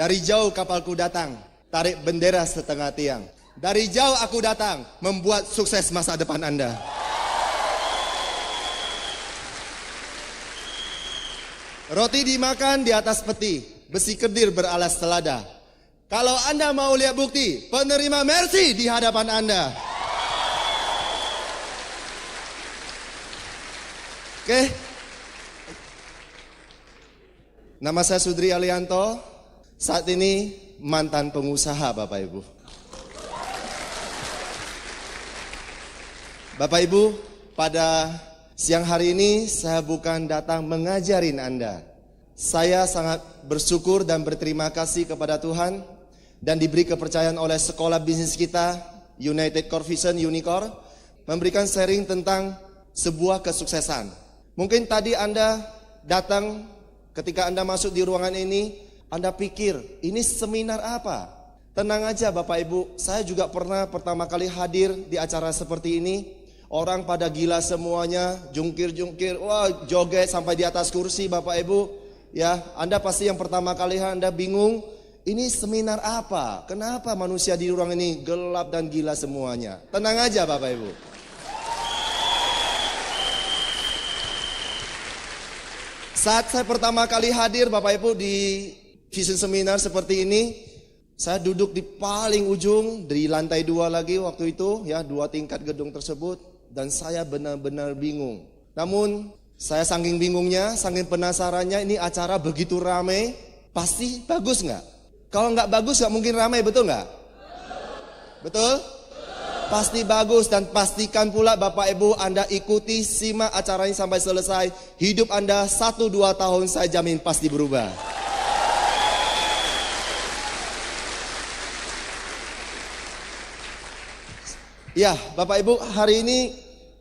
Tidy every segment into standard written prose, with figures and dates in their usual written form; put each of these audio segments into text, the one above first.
Dari jauh kapalku datang, tarik bendera setengah tiang. Dari jauh aku datang, membuat sukses masa depan Anda. Roti dimakan di atas peti, besi kedir beralas selada. Kalau Anda mau lihat bukti, penerima mercy di hadapan Anda. Oke. Nama saya Sudri Alianto. Saat ini mantan pengusaha Bapak Ibu. Bapak Ibu, pada siang hari ini saya bukan datang mengajarin Anda. Saya sangat bersyukur dan berterima kasih kepada Tuhan dan diberi kepercayaan oleh sekolah bisnis kita, United Core Vision Unicore, memberikan sharing tentang sebuah kesuksesan. Mungkin tadi Anda datang, ketika Anda masuk di ruangan ini, Anda pikir, ini seminar apa? Tenang aja Bapak Ibu, saya juga pernah pertama kali hadir di acara seperti ini. Orang pada gila semuanya, jungkir-jungkir, wah joget sampai di atas kursi Bapak Ibu. Ya, Anda pasti yang pertama kali Anda bingung, ini seminar apa? Kenapa manusia di ruang ini gelap dan gila semuanya? Tenang aja Bapak Ibu. Saat saya pertama kali hadir Bapak Ibu di Vision Seminar seperti ini, saya duduk di paling ujung, di lantai 2 lagi waktu itu, ya 2 tingkat gedung tersebut, dan saya benar-benar bingung. Namun saya saking bingungnya, saking penasarannya, ini acara begitu ramai, pasti bagus nggak? Kalau nggak bagus nggak mungkin ramai, betul nggak? Betul? Pasti bagus, dan pastikan pula Bapak Ibu Anda ikuti, simak acara ini sampai selesai. Hidup Anda 1-2 tahun saya jamin pasti berubah. Ya, Bapak Ibu, hari ini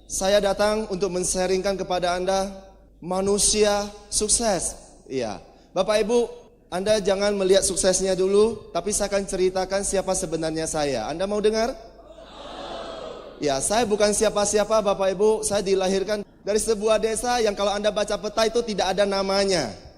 saya datang untuk men-sharingkan kepada Anda manusia sukses. Iya, Bapak Ibu, Anda jangan melihat suksesnya dulu, tapi saya akan ceritakan siapa sebenarnya saya. Anda mau dengar? Ya, saya bukan siapa-siapa Bapak Ibu, saya dilahirkan dari sebuah desa yang kalau Anda baca peta itu tidak ada namanya.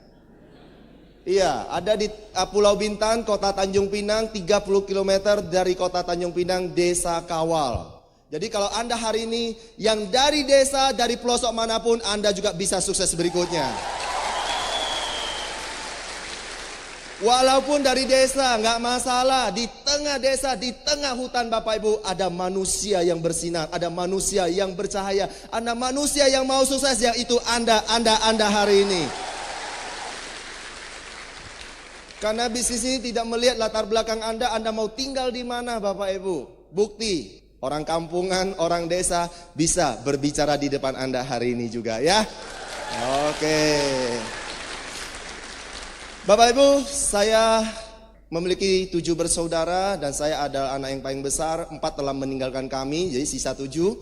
Iya, ada di Pulau Bintan, Kota Tanjung Pinang, 30 km dari Kota Tanjung Pinang, Desa Kawal. Jadi kalau Anda hari ini yang dari desa, dari pelosok manapun, Anda juga bisa sukses berikutnya. Walaupun dari desa, nggak masalah. Di tengah desa, di tengah hutan Bapak Ibu, ada manusia yang bersinar, ada manusia yang bercahaya, ada manusia yang mau sukses, yang itu Anda hari ini. Karena bisnis ini tidak melihat latar belakang Anda mau tinggal di mana Bapak Ibu. Bukti, orang kampungan, orang desa bisa berbicara di depan Anda hari ini juga ya. Oke. Bapak Ibu, saya memiliki 7 bersaudara dan saya adalah anak yang paling besar. 4 telah meninggalkan kami, jadi sisa 7.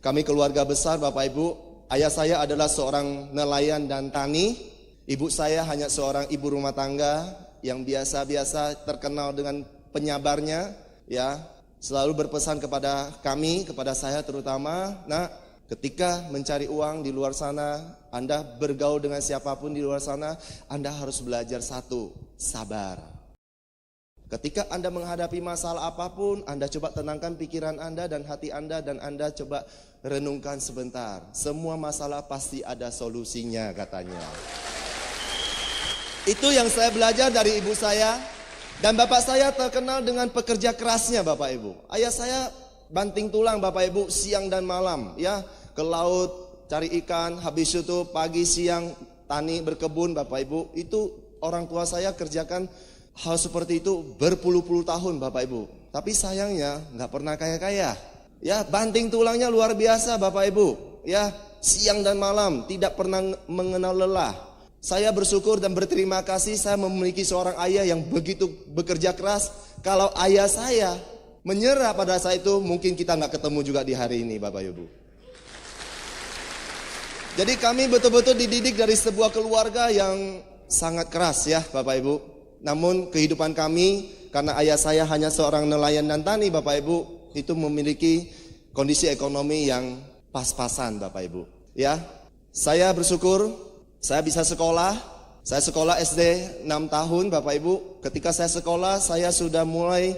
Kami keluarga besar Bapak Ibu. Ayah saya adalah seorang nelayan dan tani. Ibu saya hanya seorang ibu rumah tangga yang biasa-biasa, terkenal dengan penyabarnya, ya, selalu berpesan kepada kami, kepada saya terutama, nah, ketika mencari uang di luar sana, Anda bergaul dengan siapapun di luar sana, Anda harus belajar satu, sabar. Ketika Anda menghadapi masalah apapun, Anda coba tenangkan pikiran Anda dan hati Anda, dan Anda coba renungkan sebentar. Semua masalah pasti ada solusinya katanya. Itu yang saya belajar dari ibu saya. Dan bapak saya terkenal dengan pekerja kerasnya Bapak Ibu. Ayah saya banting tulang Bapak Ibu, siang dan malam, ya, ke laut cari ikan, habis itu pagi siang tani berkebun Bapak Ibu. Itu orang tua saya kerjakan hal seperti itu berpuluh-puluh tahun Bapak Ibu. Tapi sayangnya nggak pernah kaya-kaya. Ya, banting tulangnya luar biasa Bapak Ibu. Ya, siang dan malam tidak pernah mengenal lelah. Saya bersyukur dan berterima kasih saya memiliki seorang ayah yang begitu bekerja keras. Kalau ayah saya menyerah pada saat itu, mungkin kita nggak ketemu juga di hari ini Bapak Ibu. Jadi kami betul-betul dididik dari sebuah keluarga yang sangat keras ya Bapak Ibu. Namun kehidupan kami, karena ayah saya hanya seorang nelayan dan tani Bapak Ibu, itu memiliki kondisi ekonomi yang pas-pasan Bapak Ibu. Ya, saya bersyukur saya bisa sekolah, Saya sekolah SD 6 tahun Bapak Ibu. Ketika saya sekolah saya sudah mulai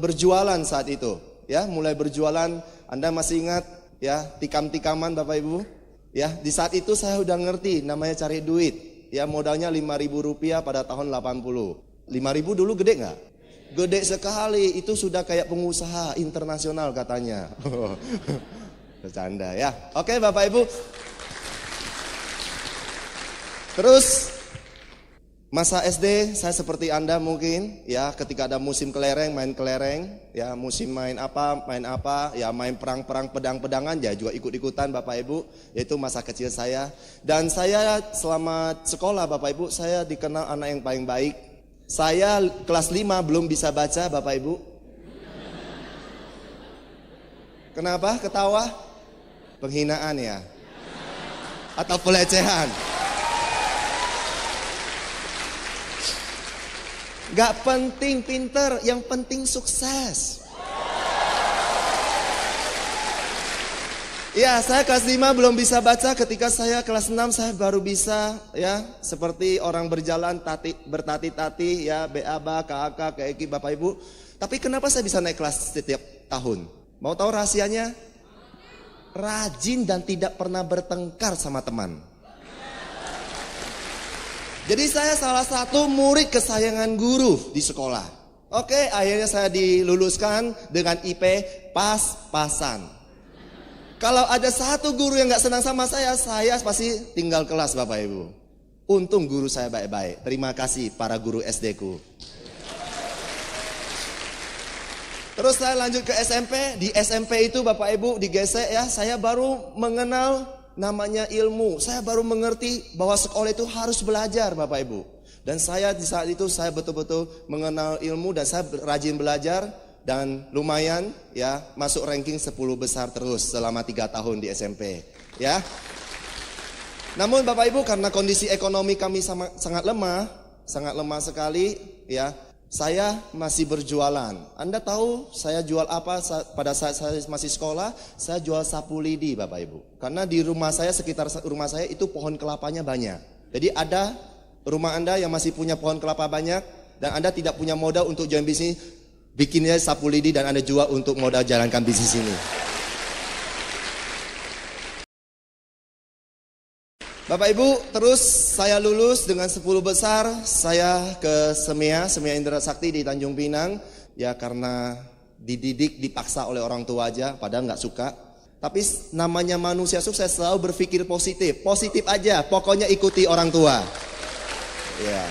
berjualan saat itu. Ya, mulai berjualan. Anda masih ingat ya, tikam-tikaman Bapak Ibu? Ya, di saat itu saya udah ngerti namanya cari duit. Ya, modalnya Rp5.000 pada tahun 80. 5.000 dulu gede nggak? Gede sekali. Itu sudah kayak pengusaha internasional katanya. Bercanda ya. Oke Bapak Ibu. Terus masa SD saya seperti Anda mungkin ya, ketika ada musim kelereng main kelereng, ya musim main apa, ya main perang-perang pedang-pedangan ya juga ikut-ikutan Bapak Ibu. Yaitu masa kecil saya. Dan saya selama sekolah Bapak Ibu saya dikenal anak yang paling baik. Saya kelas 5 belum bisa baca Bapak Ibu. Kenapa ketawa? Penghinaan ya? Atau pelecehan? Gak penting pinter, yang penting sukses. Ya, saya kelas 5 belum bisa baca. Ketika saya kelas 6 saya baru bisa ya, seperti orang berjalan bertati-tati ya, BABA, KAK, KEK Bapak Ibu. Tapi kenapa saya bisa naik kelas setiap tahun? Mau tahu rahasianya? Rajin dan tidak pernah bertengkar sama teman. Jadi saya salah satu murid kesayangan guru di sekolah. Oke, akhirnya saya diluluskan dengan IP pas-pasan. Kalau ada satu guru yang gak senang sama saya pasti tinggal kelas Bapak Ibu. Untung guru saya baik-baik. Terima kasih para guru SD ku. Terus saya lanjut ke SMP. Di SMP itu Bapak Ibu digesek ya, saya baru mengenal namanya ilmu. Saya baru mengerti bahwa sekolah itu harus belajar Bapak Ibu. Dan saya di saat itu saya betul-betul mengenal ilmu dan saya rajin belajar. Dan lumayan ya, masuk ranking 10 besar terus selama 3 tahun di SMP ya. Namun Bapak Ibu karena kondisi ekonomi kami sangat lemah sekali ya. Saya masih berjualan. Anda tahu saya jual apa pada saat saya masih sekolah? Saya jual sapu lidi Bapak Ibu. Karena di rumah saya, sekitar rumah saya itu pohon kelapanya banyak. Jadi ada rumah Anda yang masih punya pohon kelapa banyak dan Anda tidak punya modal untuk join bisnis, bikinnya sapu lidi dan Anda jual untuk modal jalankan bisnis ini. Bapak Ibu, terus saya lulus dengan 10 besar, saya ke Semia Indra Sakti di Tanjung Pinang. Ya karena dididik, dipaksa oleh orang tua aja, padahal nggak suka. Tapi namanya manusia sukses selalu berpikir positif. Positif aja, pokoknya ikuti orang tua. Ya.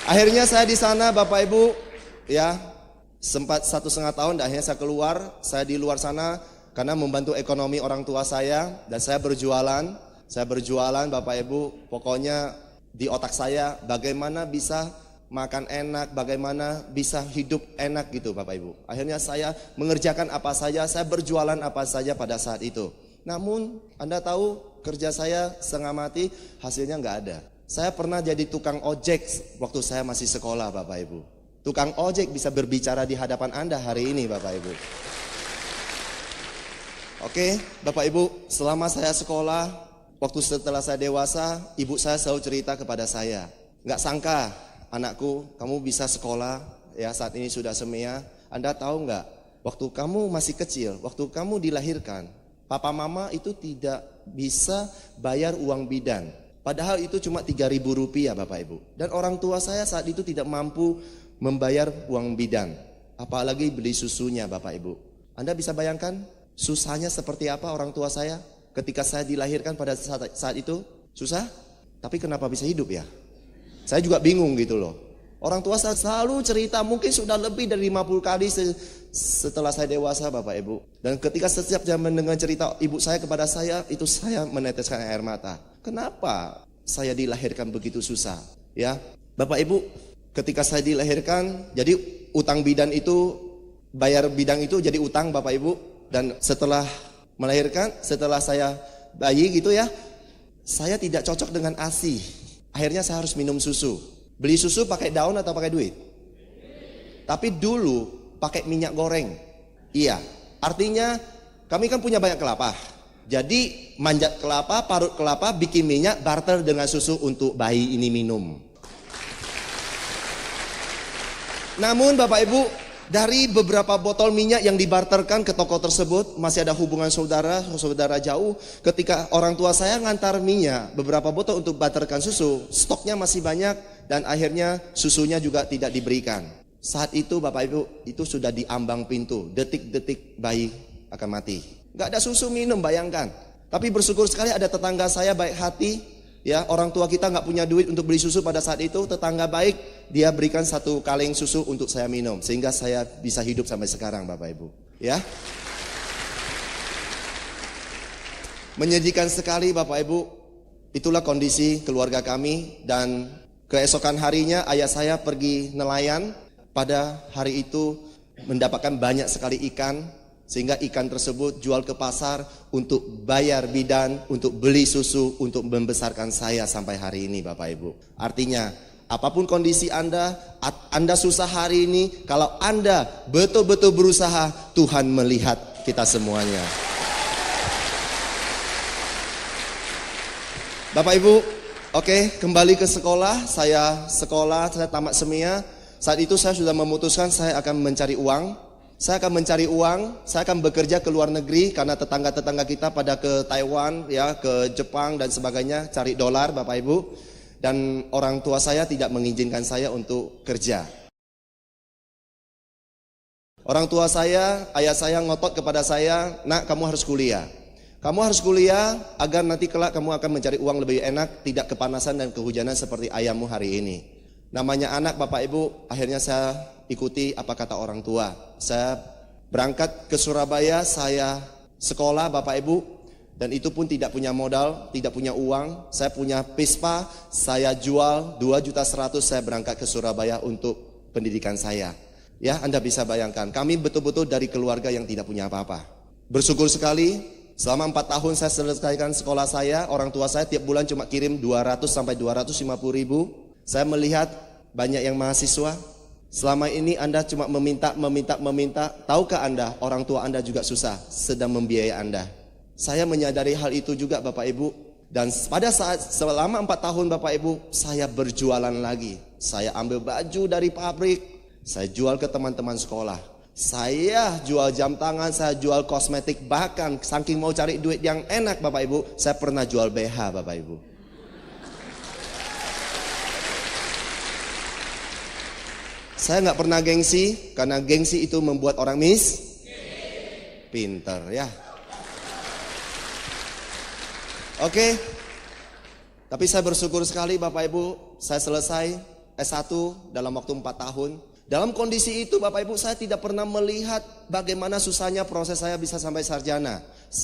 Akhirnya saya di sana Bapak Ibu, ya sempat 1,5 tahun, dan akhirnya saya keluar. Saya di luar sana karena membantu ekonomi orang tua saya dan saya berjualan. Saya berjualan Bapak Ibu, pokoknya di otak saya bagaimana bisa makan enak, bagaimana bisa hidup enak gitu Bapak Ibu. Akhirnya saya mengerjakan apa saja, saya berjualan apa saja pada saat itu. Namun Anda tahu kerja saya setengah mati, hasilnya nggak ada. Saya pernah jadi tukang ojek waktu saya masih sekolah Bapak Ibu. Tukang ojek bisa berbicara di hadapan Anda hari ini Bapak Ibu. Oke Bapak Ibu, selama saya sekolah, waktu setelah saya dewasa, ibu saya selalu cerita kepada saya, nggak sangka anakku, kamu bisa sekolah, ya saat ini sudah semea. Anda tahu nggak, waktu kamu masih kecil, waktu kamu dilahirkan, papa mama itu tidak bisa bayar uang bidan. Padahal itu cuma Rp3.000 Bapak Ibu. Dan orang tua saya saat itu tidak mampu membayar uang bidan, apalagi beli susunya Bapak Ibu. Anda bisa bayangkan susahnya seperti apa orang tua saya? Ketika saya dilahirkan pada saat itu, susah, tapi kenapa bisa hidup ya? Saya juga bingung gitu loh. Orang tua saya selalu cerita, mungkin sudah lebih dari 50 kali setelah saya dewasa Bapak Ibu. Dan ketika setiap saya mendengar cerita ibu saya kepada saya, itu saya meneteskan air mata. Kenapa saya dilahirkan begitu susah? Ya, Bapak Ibu, ketika saya dilahirkan, jadi utang bidan itu, bayar bidang itu jadi utang Bapak Ibu. Dan setelah melahirkan, setelah saya bayi gitu ya, saya tidak cocok dengan ASI. Akhirnya saya harus minum susu. Beli susu pakai daun atau pakai duit? Tapi dulu pakai minyak goreng. Iya, artinya kami kan punya banyak kelapa. Jadi manjat kelapa, parut kelapa, bikin minyak, barter dengan susu untuk bayi ini minum. Namun Bapak Ibu, dari beberapa botol minyak yang dibarterkan ke toko tersebut, masih ada hubungan saudara jauh. Ketika orang tua saya ngantar minyak, beberapa botol untuk barterkan susu, stoknya masih banyak dan akhirnya susunya juga tidak diberikan. Saat itu Bapak Ibu, itu sudah di ambang pintu, detik-detik bayi akan mati. Gak ada susu minum, bayangkan. Tapi bersyukur sekali ada tetangga saya baik hati. Ya, orang tua kita nggak punya duit untuk beli susu pada saat itu, tetangga baik, dia berikan 1 kaleng susu untuk saya minum, sehingga saya bisa hidup sampai sekarang, Bapak Ibu. Ya, menyedihkan sekali, Bapak Ibu. Itulah kondisi keluarga kami, dan keesokan harinya ayah saya pergi nelayan. Pada hari itu mendapatkan banyak sekali ikan, sehingga ikan tersebut jual ke pasar untuk bayar bidan, untuk beli susu, untuk membesarkan saya sampai hari ini, Bapak Ibu. Artinya, apapun kondisi Anda susah hari ini, kalau Anda betul-betul berusaha, Tuhan melihat kita semuanya. Bapak Ibu, oke, kembali ke sekolah. Saya tamat semia. Saat itu saya sudah memutuskan saya akan mencari uang. Saya akan bekerja ke luar negeri karena tetangga-tetangga kita pada ke Taiwan, ya, ke Jepang dan sebagainya, cari dolar, Bapak Ibu. Dan orang tua saya tidak mengizinkan saya untuk kerja. Orang tua saya, ayah saya ngotot kepada saya, "Nak, kamu harus kuliah. Kamu harus kuliah agar nanti kelak kamu akan mencari uang lebih enak, tidak kepanasan dan kehujanan seperti ayahmu hari ini." Namanya anak, Bapak Ibu, akhirnya saya ikuti apa kata orang tua. Saya berangkat ke Surabaya, saya sekolah, Bapak Ibu, dan itu pun tidak punya modal, tidak punya uang. Saya punya Vespa, saya jual 2.100.000, saya berangkat ke Surabaya untuk pendidikan saya. Ya, Anda bisa bayangkan, kami betul-betul dari keluarga yang tidak punya apa-apa. Bersyukur sekali, selama 4 tahun saya selesaikan sekolah saya. Orang tua saya tiap bulan cuma kirim 200 sampai 250 ribu. Saya melihat banyak yang mahasiswa. Selama ini Anda cuma meminta. Tahukah Anda, orang tua Anda juga susah sedang membiayai Anda. Saya menyadari hal itu juga, Bapak Ibu. Dan pada saat selama 4 tahun, Bapak Ibu, saya berjualan lagi. Saya ambil baju dari pabrik, saya jual ke teman-teman sekolah. Saya jual jam tangan, saya jual kosmetik. Bahkan saking mau cari duit yang enak, Bapak Ibu, saya pernah jual BH, Bapak Ibu. Saya nggak pernah gengsi, karena gengsi itu membuat orang pinter, ya. Oke, tapi saya bersyukur sekali, Bapak Ibu, saya selesai S1 dalam waktu 4 tahun. Dalam kondisi itu, Bapak Ibu, saya tidak pernah melihat bagaimana susahnya proses saya bisa sampai sarjana.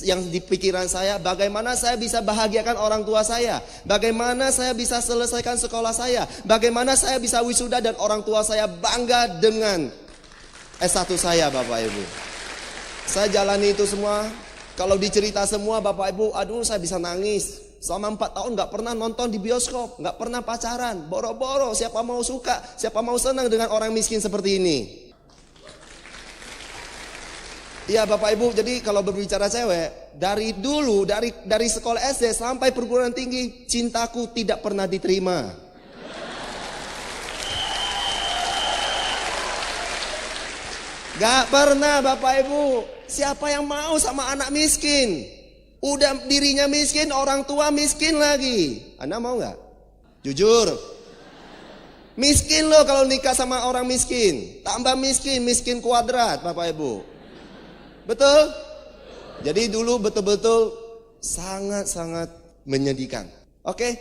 Yang di pikiran saya, bagaimana saya bisa bahagiakan orang tua saya, bagaimana saya bisa selesaikan sekolah saya, bagaimana saya bisa wisuda dan orang tua saya bangga dengan S1 saya, Bapak Ibu. Saya jalani itu semua. Kalau dicerita semua, Bapak Ibu, aduh, saya bisa nangis. Selama 4 tahun gak pernah nonton di bioskop, gak pernah pacaran, boro-boro. Siapa mau suka, siapa mau senang dengan orang miskin seperti ini? Iya, Bapak Ibu, jadi kalau berbicara cewek, dari dulu, dari sekolah SD sampai perguruan tinggi, cintaku tidak pernah diterima. Gak pernah, Bapak Ibu. Siapa yang mau sama anak miskin? Udah dirinya miskin, orang tua miskin lagi. Anda mau gak? Jujur. Miskin loh kalau nikah sama orang miskin. Tambah miskin, miskin kuadrat, Bapak Ibu. Betul? Jadi dulu betul-betul sangat-sangat menyedihkan. Oke?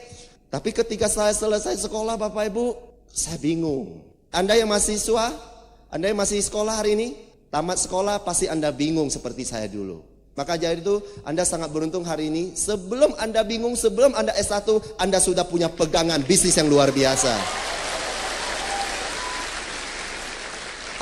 Tapi ketika saya selesai sekolah, Bapak Ibu, saya bingung. Anda yang mahasiswa, Anda yang masih sekolah hari ini, tamat sekolah pasti Anda bingung seperti saya dulu. Maka jadi itu Anda sangat beruntung hari ini. Sebelum Anda bingung, sebelum Anda S1, Anda sudah punya pegangan bisnis yang luar biasa.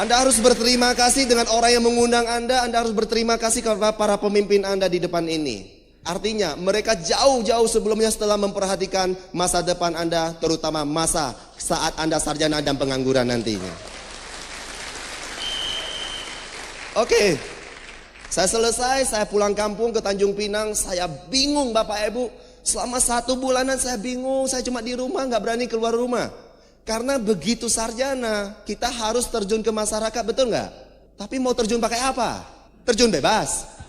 Anda harus berterima kasih dengan orang yang mengundang Anda. Anda harus berterima kasih kepada para pemimpin Anda di depan ini. Artinya mereka jauh-jauh sebelumnya setelah memperhatikan masa depan Anda, terutama masa saat Anda sarjana dan pengangguran nantinya. Oke. Saya selesai, saya pulang kampung ke Tanjung Pinang. Saya bingung Bapak Ibu. Selama 1 bulanan saya bingung. Saya cuma di rumah, gak berani keluar rumah. Karena begitu sarjana, kita harus terjun ke masyarakat, betul gak? Tapi mau terjun pakai apa? Terjun bebas.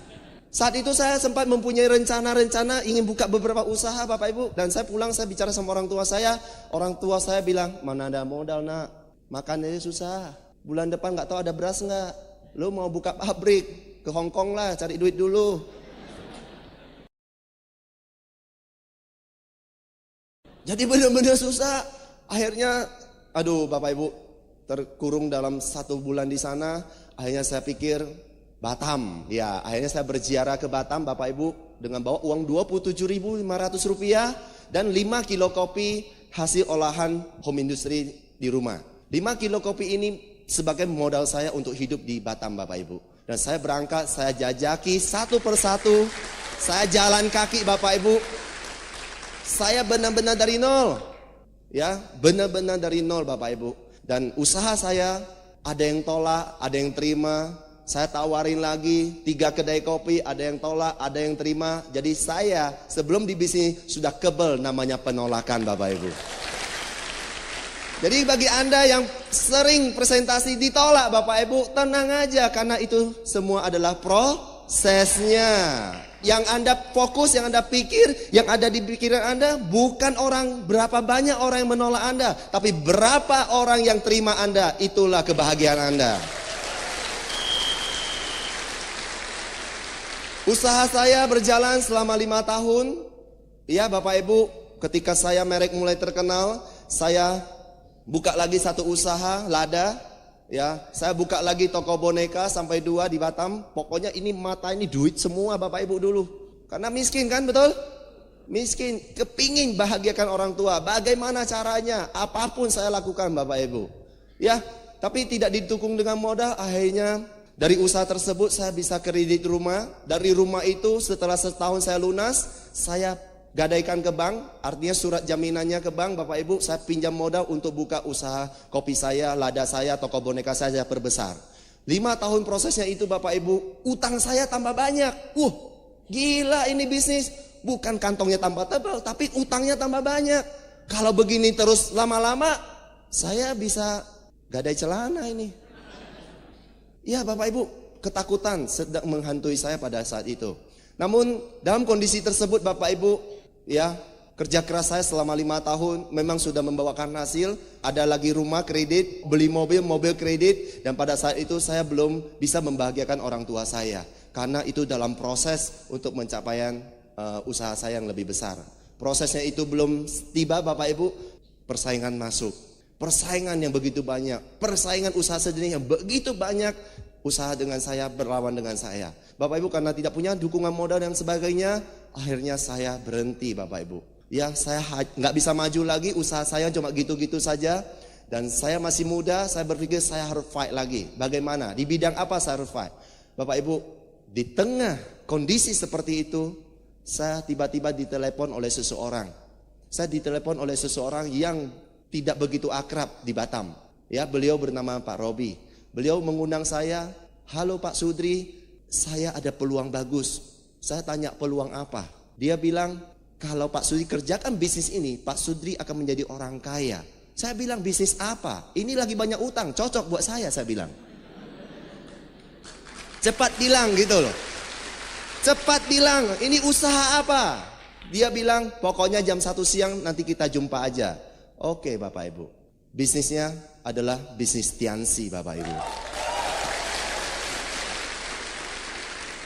Saat itu saya sempat mempunyai rencana-rencana ingin buka beberapa usaha Bapak Ibu. Dan saya pulang, saya bicara sama orang tua saya. Orang tua saya bilang, mana ada modal nak, makan aja susah. Bulan depan gak tahu ada beras gak. Lu mau buka pabrik ke Hong Kong lah, cari duit dulu. Jadi benar-benar susah. Akhirnya, aduh Bapak Ibu, terkurung dalam 1 bulan di sana. Akhirnya saya pikir Batam. Ya, akhirnya saya berziarah ke Batam Bapak Ibu dengan bawa uang Rp27.500 dan 5 kilo kopi hasil olahan home industry di rumah. 5 kilo kopi ini sebagai modal saya untuk hidup di Batam Bapak Ibu. Dan saya berangkat, saya jajaki satu persatu, saya jalan kaki Bapak Ibu. Saya benar-benar dari nol. Ya, benar-benar dari nol Bapak Ibu. Dan usaha saya ada yang tolak, ada yang terima. Saya tawarin lagi 3 kedai kopi, ada yang tolak, ada yang terima. Jadi saya sebelum di bisnis sudah kebal namanya penolakan Bapak Ibu. Jadi bagi Anda yang sering presentasi ditolak Bapak Ibu, tenang aja karena itu semua adalah prosesnya. Yang Anda fokus, yang Anda pikir, yang ada di pikiran Anda bukan berapa banyak orang yang menolak Anda, tapi berapa orang yang terima Anda, itulah kebahagiaan Anda. Usaha saya berjalan selama 5 tahun. Ya Bapak Ibu, ketika saya merek mulai terkenal, saya buka lagi satu usaha, Lada. Ya, saya buka lagi toko boneka sampai 2 di Batam. Pokoknya ini duit semua Bapak Ibu dulu. Karena miskin kan, betul? Miskin, kepingin bahagiakan orang tua. Bagaimana caranya? Apapun saya lakukan Bapak Ibu. Ya, tapi tidak didukung dengan modal. Akhirnya dari usaha tersebut saya bisa kredit rumah. Dari rumah itu setelah setahun saya lunas, saya gadaikan ke bank, artinya surat jaminannya ke bank Bapak Ibu, saya pinjam modal untuk buka usaha kopi saya, Lada saya, toko boneka saya perbesar. 5 tahun prosesnya itu Bapak Ibu, utang saya tambah banyak. Gila ini bisnis, bukan kantongnya tambah tebal, tapi utangnya tambah banyak. Kalau begini terus lama-lama, saya bisa gadai celana ini. Ya Bapak Ibu, ketakutan sedang menghantui saya pada saat itu. Namun dalam kondisi tersebut Bapak Ibu, ya, kerja keras saya selama 5 tahun memang sudah membawakan hasil. Ada lagi rumah kredit, beli mobil kredit. Dan pada saat itu saya belum bisa membahagiakan orang tua saya. Karena itu dalam proses untuk mencapaian usaha saya yang lebih besar. Prosesnya itu belum tiba Bapak Ibu, persaingan masuk. Persaingan yang begitu banyak, persaingan usaha sejenis yang begitu banyak. Usaha dengan saya berlawan dengan saya. Bapak Ibu karena tidak punya dukungan modal dan sebagainya, akhirnya saya berhenti Bapak Ibu. Ya, saya nggak bisa maju lagi, usaha saya cuma gitu-gitu saja. Dan saya masih muda, saya berpikir saya harus fight lagi. Bagaimana? Di bidang apa saya harus fight? Bapak Ibu, di tengah kondisi seperti itu, saya tiba-tiba ditelepon oleh seseorang. Saya ditelepon oleh seseorang yang tidak begitu akrab di Batam. Ya, beliau bernama Pak Robi. Beliau mengundang saya, halo Pak Sudri, saya ada peluang bagus. Saya tanya peluang apa? Dia bilang, kalau Pak Sudri kerjakan bisnis ini, Pak Sudri akan menjadi orang kaya. Saya bilang, bisnis apa? Ini lagi banyak utang, cocok buat saya bilang. Cepat bilang gitu loh. Cepat bilang, ini usaha apa? Dia bilang, pokoknya jam 1 siang nanti kita jumpa aja. Oke Bapak Ibu. Bisnisnya adalah bisnis Tiansi Bapak Ibu.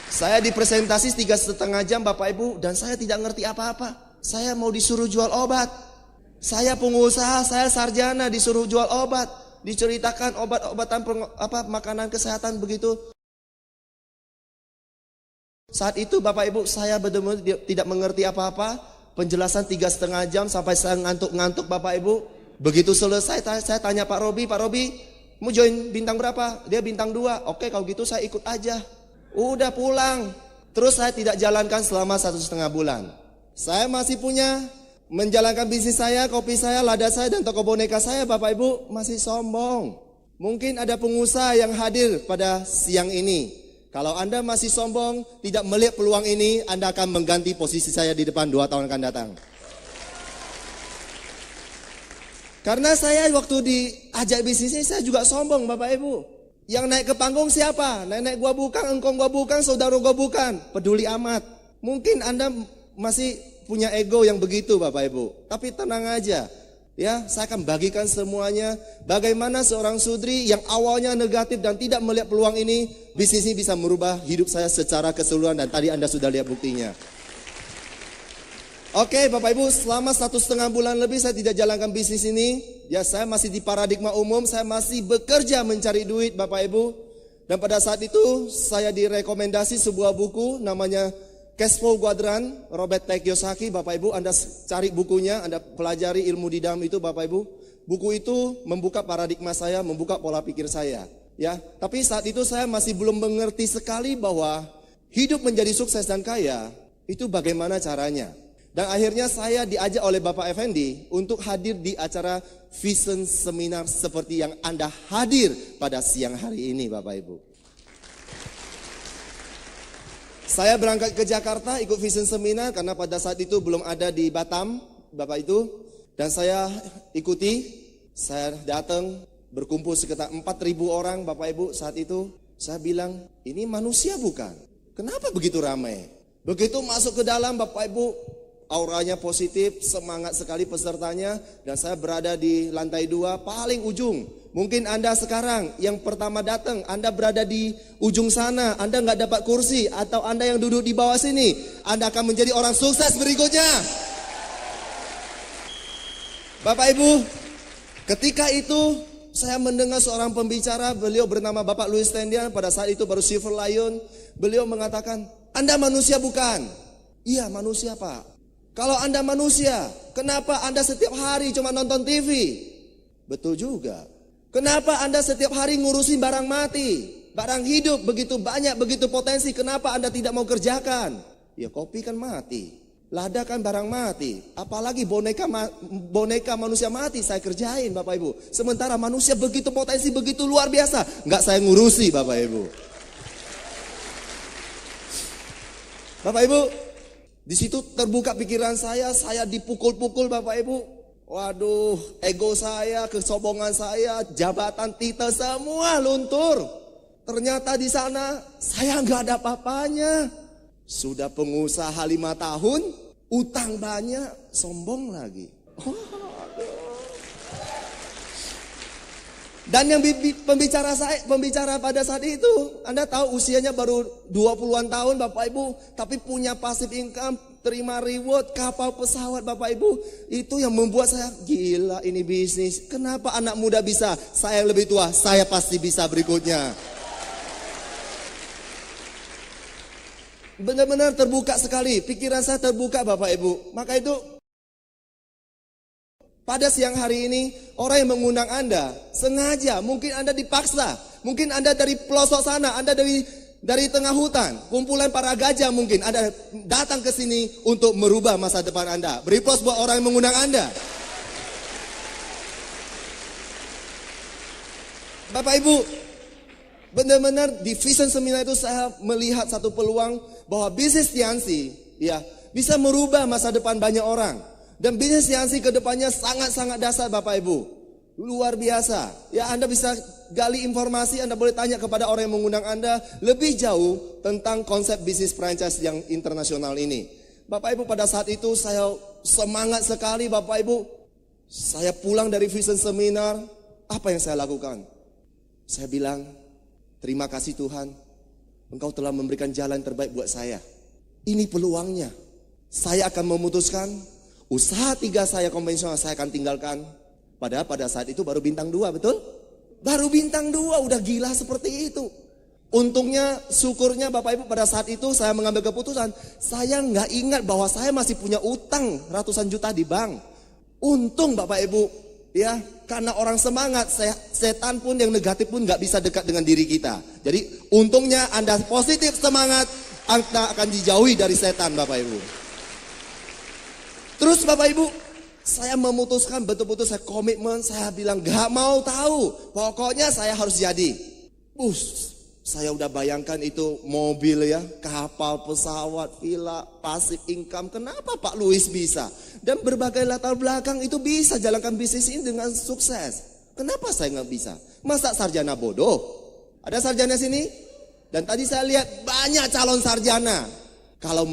Saya dipresentasi 3,5 jam Bapak Ibu dan saya tidak ngerti apa-apa. Saya mau disuruh jual obat. Saya pengusaha, saya sarjana disuruh jual obat. Diceritakan obat-obatan makanan kesehatan begitu. Saat itu Bapak Ibu saya benar-benar tidak mengerti apa-apa. Penjelasan 3,5 jam sampai saya ngantuk-ngantuk Bapak Ibu. Begitu selesai saya tanya Pak Robi, mau join bintang berapa? Dia bintang 2. Oke kalau gitu saya ikut aja. Udah pulang. Terus saya tidak jalankan selama 1,5 bulan. Saya masih punya menjalankan bisnis saya, kopi saya, Lada saya dan toko boneka saya Bapak Ibu masih sombong. Mungkin ada pengusaha yang hadir pada siang ini. Kalau Anda masih sombong, tidak melihat peluang ini, Anda akan mengganti posisi saya di depan 2 tahun akan datang. Karena saya waktu diajak bisnis ini, saya juga sombong Bapak Ibu. Yang naik ke panggung siapa? Nenek gua bukan, engkong gua bukan, saudara gua bukan. Peduli amat. Mungkin Anda masih punya ego yang begitu Bapak Ibu. Tapi tenang aja. Ya, saya akan bagikan semuanya. Bagaimana seorang sudri yang awalnya negatif dan tidak melihat peluang ini, bisnis ini bisa merubah hidup saya secara keseluruhan. Dan tadi Anda sudah lihat buktinya. Oke Bapak Ibu, selama 1,5 bulan lebih saya tidak jalankan bisnis ini. Ya, saya masih di paradigma umum, saya masih bekerja mencari duit Bapak Ibu. Dan pada saat itu saya direkomendasi sebuah buku namanya Cash Flow Quadrant, Robert T. Kiyosaki. Bapak Ibu, Anda cari bukunya, Anda pelajari ilmu di dalam itu Bapak Ibu. Buku itu membuka paradigma saya, membuka pola pikir saya. Ya, tapi saat itu saya masih belum mengerti sekali bahwa hidup menjadi sukses dan kaya itu bagaimana caranya. Dan akhirnya saya diajak oleh Bapak Effendi untuk hadir di acara Vision Seminar seperti yang Anda hadir pada siang hari ini Bapak Ibu. Saya berangkat ke Jakarta ikut Vision Seminar karena pada saat itu belum ada di Batam Bapak itu. Dan saya ikuti, saya datang berkumpul sekitar 4.000 orang Bapak Ibu saat itu. Saya bilang, ini manusia bukan? Kenapa begitu ramai? Begitu masuk ke dalam Bapak Ibu, auranya positif, semangat sekali pesertanya. Dan saya berada di lantai 2 paling ujung. Mungkin Anda sekarang yang pertama datang, Anda berada di ujung sana, Anda nggak dapat kursi. Atau Anda yang duduk di bawah sini, Anda akan menjadi orang sukses berikutnya. Bapak Ibu, ketika itu saya mendengar seorang pembicara, beliau bernama Bapak Louis Tendian. Pada saat itu baru Silver Lion. Beliau mengatakan, Anda manusia bukan? Iya manusia Pak. Kalau Anda manusia, kenapa Anda setiap hari cuma nonton TV? Betul juga. Kenapa Anda setiap hari ngurusin barang mati? Barang hidup begitu banyak, begitu potensi. Kenapa Anda tidak mau kerjakan? Ya kopi kan mati. Lada kan barang mati. Apalagi boneka manusia mati saya kerjain Bapak Ibu. Sementara manusia begitu potensi, begitu luar biasa. Nggak saya ngurusi Bapak Ibu. Bapak Ibu, di situ terbuka pikiran saya dipukul-pukul Bapak Ibu. Waduh, ego saya, kesombongan saya, jabatan, titel semua luntur. Ternyata di sana saya nggak ada apa-apanya. Sudah pengusaha 5 tahun, utang banyak, sombong lagi. Dan yang pembicara pada saat itu, Anda tahu usianya baru 20-an tahun Bapak Ibu, tapi punya passive income, terima reward, kapal pesawat Bapak Ibu. Itu yang membuat saya gila ini bisnis. Kenapa anak muda bisa? Saya yang lebih tua, saya pasti bisa berikutnya. Benar-benar terbuka sekali, pikiran saya terbuka Bapak Ibu. Maka itu pada siang hari ini, orang yang mengundang Anda, sengaja, mungkin Anda dipaksa. Mungkin Anda dari pelosok sana, Anda dari tengah hutan, kumpulan para gajah mungkin. Anda datang ke sini untuk merubah masa depan Anda. Beri aplaus buat orang yang mengundang Anda. Bapak Ibu, benar-benar di Vision Seminar itu saya melihat satu peluang bahwa bisnis Tiansi ya, bisa merubah masa depan banyak orang. Dan bisnis Tiansi ke depannya sangat-sangat dasar Bapak Ibu. Luar biasa. Ya Anda bisa gali informasi, Anda boleh tanya kepada orang yang mengundang Anda lebih jauh tentang konsep bisnis franchise yang internasional ini. Bapak Ibu pada saat itu saya semangat sekali Bapak Ibu. Saya pulang dari Vision Seminar, apa yang saya lakukan? Saya bilang, terima kasih Tuhan, Engkau telah memberikan jalan terbaik buat saya. Ini peluangnya. Saya akan memutuskan usaha 3 saya konvensional saya akan tinggalkan. Padahal pada saat itu baru bintang 2, betul? Baru bintang 2 udah gila seperti itu. Untungnya, syukurnya Bapak Ibu pada saat itu saya mengambil keputusan. Saya nggak ingat bahwa saya masih punya utang ratusan juta di bank. Untung Bapak Ibu, ya karena orang semangat, setan pun yang negatif pun nggak bisa dekat dengan diri kita. Jadi untungnya Anda positif semangat, Anda akan dijauhi dari setan Bapak Ibu. Terus Bapak Ibu, saya memutuskan betul-betul saya komitmen, saya bilang gak mau tahu. Pokoknya saya harus jadi. Saya udah bayangkan itu mobil ya, kapal, pesawat, villa, passive income. Kenapa Pak Louis bisa? Dan berbagai latar belakang itu bisa jalankan bisnis ini dengan sukses. Kenapa saya nggak bisa? Masa sarjana bodoh? Ada sarjana sini? Dan tadi saya lihat banyak calon sarjana. Kalau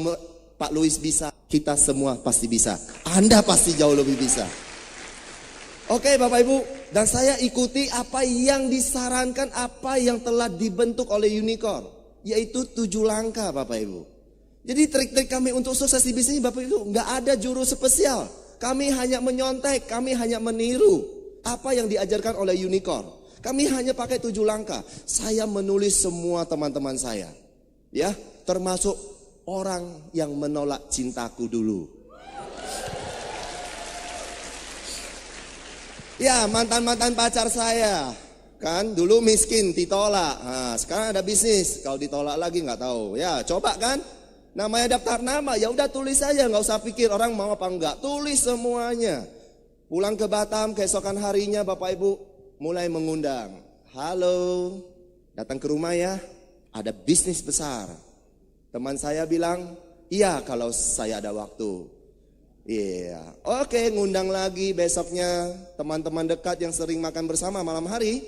Pak Louis bisa, kita semua pasti bisa. Anda pasti jauh lebih bisa. Oke Bapak Ibu, dan saya ikuti apa yang disarankan, apa yang telah dibentuk oleh Unicorn. Yaitu 7 langkah Bapak Ibu. Jadi trik-trik kami untuk sukses di bisnis Bapak Ibu, nggak ada juru spesial. Kami hanya menyontek, kami hanya meniru apa yang diajarkan oleh Unicorn. Kami hanya pakai 7 langkah. Saya menulis semua teman-teman saya. Ya, termasuk orang yang menolak cintaku dulu. Ya, mantan-mantan pacar saya. Kan dulu miskin, ditolak. Nah, sekarang ada bisnis. Kalau ditolak lagi nggak tahu. Ya, coba kan. Namanya daftar nama, ya udah tulis aja, nggak usah pikir orang mau apa enggak. Tulis semuanya. Pulang ke Batam, keesokan harinya Bapak Ibu mulai mengundang. Halo, datang ke rumah ya. Ada bisnis besar. Teman saya bilang, iya kalau saya ada waktu. Iya, oke, ngundang lagi besoknya teman-teman dekat yang sering makan bersama malam hari.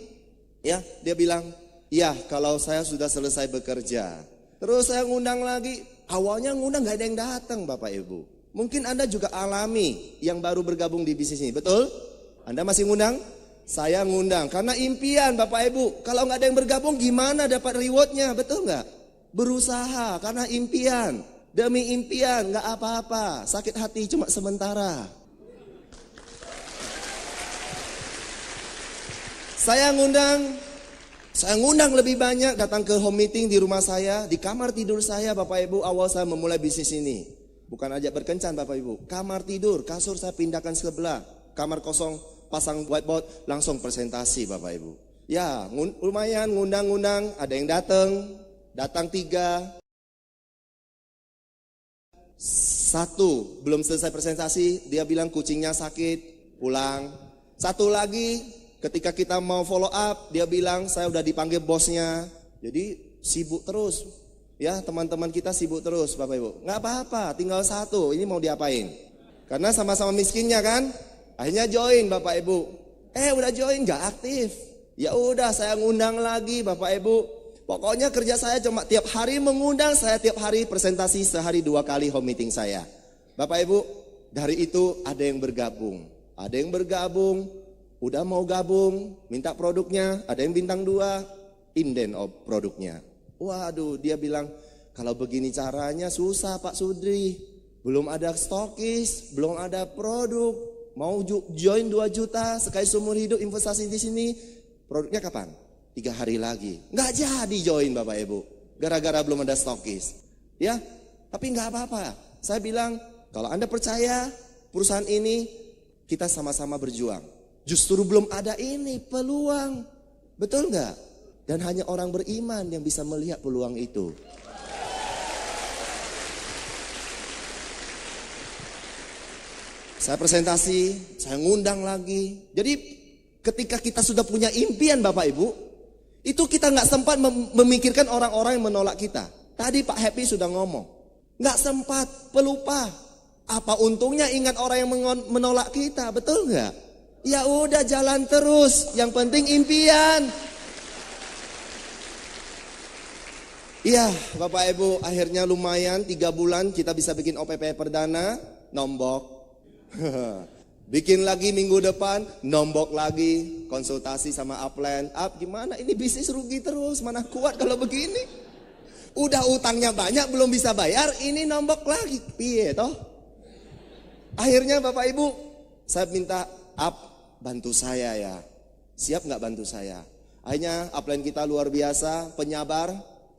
Ya, dia bilang, iya kalau saya sudah selesai bekerja. Terus saya ngundang lagi, awalnya ngundang gak ada yang datang Bapak Ibu. Mungkin Anda juga alami yang baru bergabung di bisnis ini, betul? Anda masih ngundang? Saya ngundang, karena impian Bapak Ibu. Kalau gak ada yang bergabung gimana dapat rewardnya, betul gak? Berusaha, karena impian. Demi impian, gak apa-apa. Sakit hati cuma sementara. Saya ngundang lebih banyak datang ke home meeting di rumah saya. Di kamar tidur saya Bapak Ibu, awal saya memulai bisnis ini. Bukan ajak berkencan Bapak Ibu. Kamar tidur, kasur saya pindahkan sebelah. Kamar kosong, pasang whiteboard, langsung presentasi Bapak Ibu. Ya, lumayan ngundang-ngundang, ada yang datang 3. 1, belum selesai presentasi, dia bilang kucingnya sakit, pulang. 1 lagi, ketika kita mau follow up, dia bilang saya udah dipanggil bosnya. Jadi sibuk terus. Ya, teman-teman kita sibuk terus Bapak Ibu. Nggak apa-apa, tinggal 1, ini mau diapain? Karena sama-sama miskinnya kan. Akhirnya join Bapak Ibu. Udah join nggak aktif. Ya udah saya ngundang lagi Bapak Ibu. Pokoknya kerja saya cuma tiap hari mengundang, saya tiap hari presentasi sehari 2 kali home meeting saya. Bapak Ibu, dari itu ada yang bergabung. Ada yang bergabung, udah mau gabung, minta produknya, ada yang bintang 2, inden produknya. Waduh, dia bilang, kalau begini caranya susah Pak Sudri. Belum ada stokis, belum ada produk. Mau join 2 juta, sekali seumur hidup investasi di sini. Produknya kapan? 3 hari lagi. Nggak jadi join Bapak Ibu. Gara-gara belum ada stokis. Ya, tapi nggak apa-apa. Saya bilang, kalau Anda percaya perusahaan ini, kita sama-sama berjuang. Justru belum ada ini peluang. Betul nggak? Dan hanya orang beriman yang bisa melihat peluang itu. Saya presentasi, saya ngundang lagi. Jadi ketika kita sudah punya impian Bapak Ibu, itu kita nggak sempat memikirkan orang-orang yang menolak kita. Tadi Pak Happy sudah ngomong, nggak sempat, pelupa. Apa untungnya ingat orang yang menolak kita, betul nggak? Ya udah jalan terus, yang penting impian. Iya Bapak Ibu, akhirnya lumayan 3 bulan kita bisa bikin OPP perdana, nombok. Bikin lagi minggu depan, nombok lagi, konsultasi sama upline. Gimana ini bisnis rugi terus, mana kuat kalau begini. Udah utangnya banyak belum bisa bayar, ini nombok lagi. Piye toh? Akhirnya Bapak Ibu, saya minta bantu saya ya. Siap nggak bantu saya? Akhirnya upline kita luar biasa, penyabar,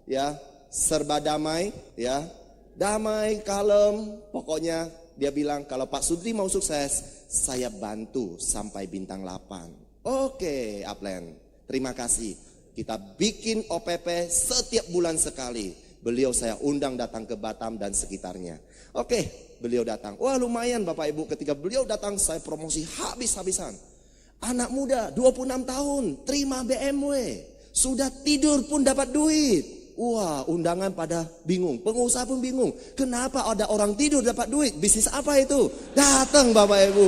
ya, serba damai, ya. Damai, kalem, pokoknya dia bilang kalau Pak Sudri mau sukses, saya bantu sampai bintang 8. Oke, upline, terima kasih. Kita bikin OPP setiap bulan sekali. Beliau saya undang datang ke Batam dan sekitarnya. Oke, beliau datang. Wah lumayan Bapak Ibu, ketika beliau datang saya promosi habis-habisan. Anak muda 26 tahun, terima BMW. Sudah tidur pun dapat duit. Wah, undangan pada bingung. Pengusaha pun bingung. Kenapa ada orang tidur dapat duit? Bisnis apa itu? Datang Bapak Ibu.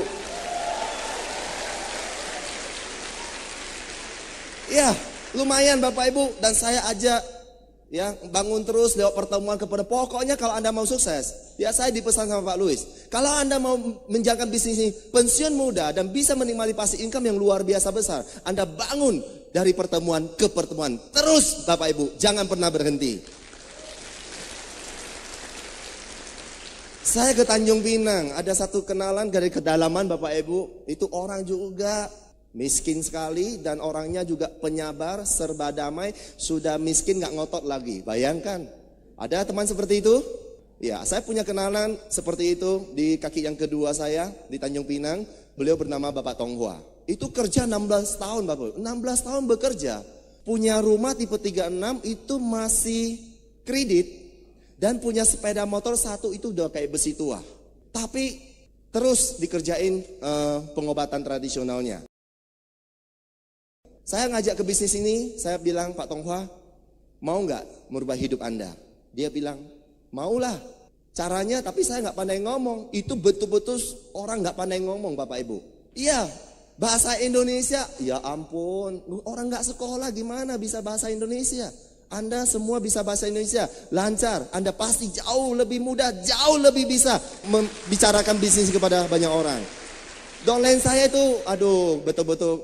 Ya, lumayan Bapak Ibu. Dan saya ajak ya bangun terus lewat pertemuan kepada. Pokoknya kalau Anda mau sukses, ya saya dipesan sama Pak Louis, kalau Anda mau menjalankan bisnis ini pensiun muda dan bisa menikmati passive income yang luar biasa besar, Anda bangun dari pertemuan ke pertemuan terus Bapak Ibu, jangan pernah berhenti. Saya ke Tanjung Pinang, ada satu kenalan dari kedalaman Bapak Ibu, itu orang juga miskin sekali dan orangnya juga penyabar, serba damai, sudah miskin gak ngotot lagi. Bayangkan, ada teman seperti itu? Ya, saya punya kenalan seperti itu di kaki yang kedua saya di Tanjung Pinang. Beliau bernama Bapak Tonghua. Itu kerja 16 tahun Bapak, 16 tahun bekerja. Punya rumah tipe 36 itu masih kredit dan punya sepeda motor satu itu udah kayak besi tua. Tapi terus dikerjain pengobatan tradisionalnya. Saya ngajak ke bisnis ini, saya bilang, Pak Tonghua, mau nggak merubah hidup Anda? Dia bilang, maulah. Caranya, tapi saya nggak pandai ngomong. Itu betul-betul orang nggak pandai ngomong, Bapak Ibu. Iya, bahasa Indonesia, ya ampun, orang nggak sekolah gimana bisa bahasa Indonesia? Anda semua bisa bahasa Indonesia, lancar. Anda pasti jauh lebih mudah, jauh lebih bisa membicarakan bisnis kepada banyak orang. Downline saya itu, aduh, betul-betul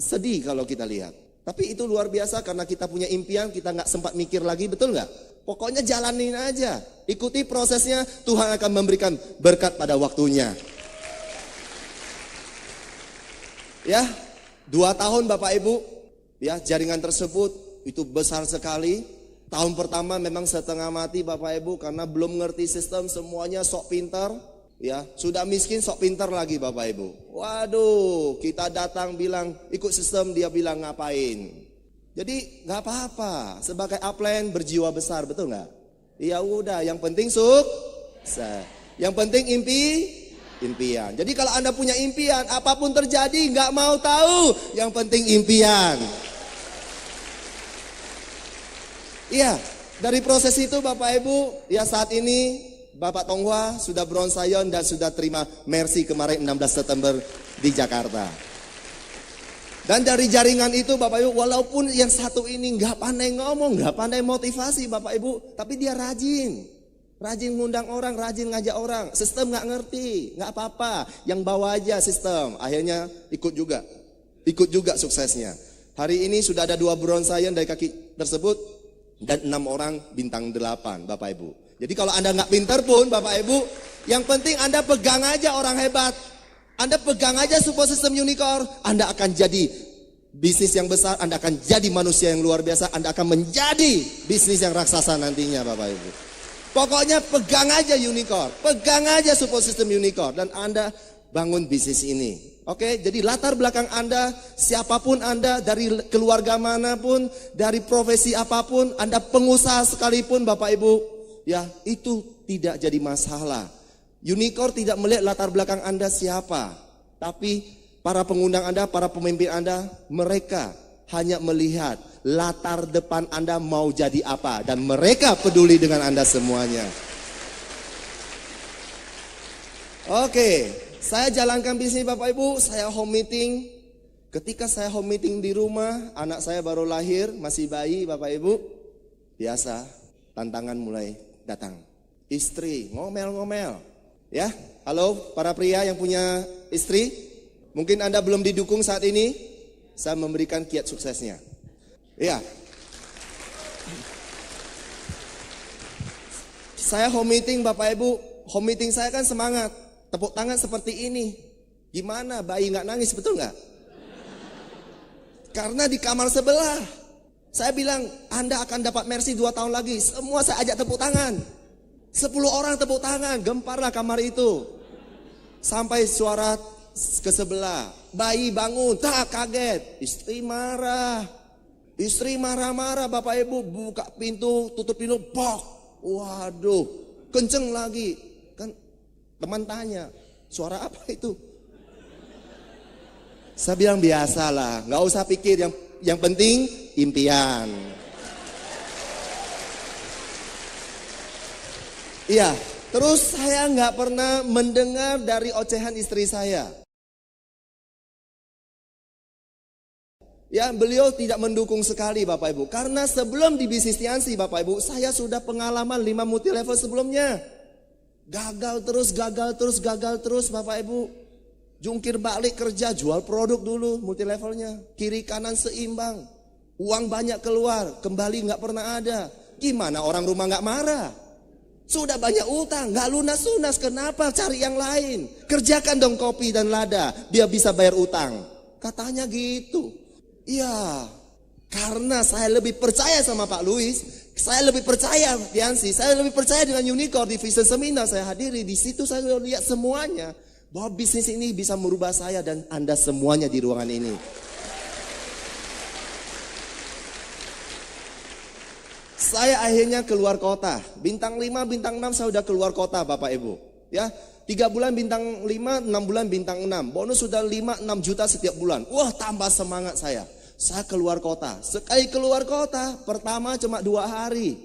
sedih kalau kita lihat. Tapi itu luar biasa karena kita punya impian, kita nggak sempat mikir lagi, betul nggak? Pokoknya jalanin aja, ikuti prosesnya, Tuhan akan memberikan berkat pada waktunya. Ya, 2 tahun Bapak Ibu, ya jaringan tersebut itu besar sekali. Tahun pertama memang setengah mati Bapak Ibu karena belum ngerti sistem, semuanya sok pintar. Ya, sudah miskin sok pintar lagi Bapak Ibu. Waduh, kita datang bilang ikut sistem, dia bilang ngapain. Jadi nggak apa-apa, sebagai upline berjiwa besar, betul nggak? Ya udah, yang penting sukses. Yang penting impian. Jadi kalau Anda punya impian, apapun terjadi nggak mau tahu, yang penting impian. Iya, dari proses itu Bapak Ibu, ya saat ini Bapak Tonghua sudah Bronze Lion dan sudah terima Mercy kemarin 16 September di Jakarta. Dan dari jaringan itu Bapak Ibu, walaupun yang satu ini nggak pandai ngomong, nggak pandai motivasi Bapak Ibu, tapi dia rajin. Rajin ngundang orang, rajin ngajak orang. Sistem nggak ngerti, nggak apa-apa. Yang bawa aja sistem. Akhirnya ikut juga suksesnya. Hari ini sudah ada 2 Bronze Lion dari kaki tersebut dan 6 orang bintang 8 Bapak Ibu. Jadi kalau Anda nggak pintar pun Bapak Ibu, yang penting Anda pegang aja orang hebat. Anda pegang aja support system unicorn, Anda akan jadi bisnis yang besar, Anda akan jadi manusia yang luar biasa, Anda akan menjadi bisnis yang raksasa nantinya Bapak Ibu. Pokoknya pegang aja unicorn, pegang aja support system unicorn dan Anda bangun bisnis ini. Oke, jadi latar belakang Anda, siapapun Anda, dari keluarga manapun, dari profesi apapun, Anda pengusaha sekalipun Bapak Ibu, ya itu tidak jadi masalah. Unicorn tidak melihat latar belakang Anda siapa, tapi para pengundang Anda, para pemimpin Anda, mereka hanya melihat latar depan Anda mau jadi apa, dan mereka peduli dengan Anda semuanya. Oke, saya jalankan bisnis Bapak Ibu, saya home meeting. Ketika saya home meeting di rumah, anak saya baru lahir, masih bayi Bapak Ibu. Biasa, tantangan mulai datang. Istri ngomel-ngomel. Ya, halo para pria yang punya istri. Mungkin Anda belum didukung saat ini. Saya memberikan kiat suksesnya. Ya. Saya home meeting Bapak Ibu. Home meeting saya kan semangat. Tepuk tangan seperti ini. Gimana bayi nggak nangis, betul nggak? Karena di kamar sebelah. Saya bilang Anda akan dapat Mercy 2 tahun lagi. Semua saya ajak tepuk tangan. 10 orang tepuk tangan, gemparlah kamar itu. Sampai suara ke sebelah. Bayi bangun, tak kaget. Istri marah. Istri marah-marah Bapak Ibu. Buka pintu, tutup pintu, bok. Waduh, kenceng lagi. Kan teman tanya, suara apa itu? Saya bilang biasalah, gak usah pikir. Yang penting impian. Iya, terus saya nggak pernah mendengar dari ocehan istri saya. Ya, beliau tidak mendukung sekali Bapak Ibu. Karena sebelum di bisnis Tiansi Bapak Ibu, saya sudah pengalaman 5 multi level sebelumnya. Gagal terus Bapak Ibu. Jungkir balik kerja, jual produk dulu multi levelnya. Kiri kanan seimbang. Uang banyak keluar, kembali nggak pernah ada. Gimana orang rumah nggak marah? Sudah banyak utang, nggak lunas-lunas, kenapa cari yang lain? Kerjakan dong kopi dan lada, biar bisa bayar utang. Katanya gitu. Iya, karena saya lebih percaya sama Pak Louis, saya lebih percaya Tiansi, saya lebih percaya dengan Unicorn di Vision Seminar saya hadiri. Di situ saya lihat semuanya bahwa bisnis ini bisa merubah saya dan Anda semuanya di ruangan ini. Saya akhirnya keluar kota. Bintang 5, bintang 6 saya sudah keluar kota Bapak Ibu. Ya, 3 bulan bintang 5, 6 bulan bintang 6. Bonus sudah 5-6 juta setiap bulan. Wah, tambah semangat saya. Saya keluar kota. Sekali keluar kota, pertama cuma 2 hari.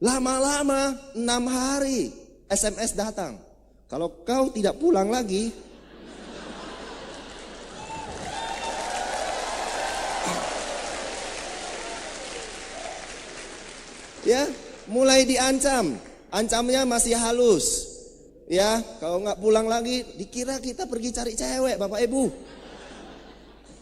Lama-lama 6 hari. SMS datang. Kalau kau tidak pulang lagi, ya, mulai diancam. Ancamnya masih halus. Ya, kalau nggak pulang lagi, dikira kita pergi cari cewek, Bapak Ibu.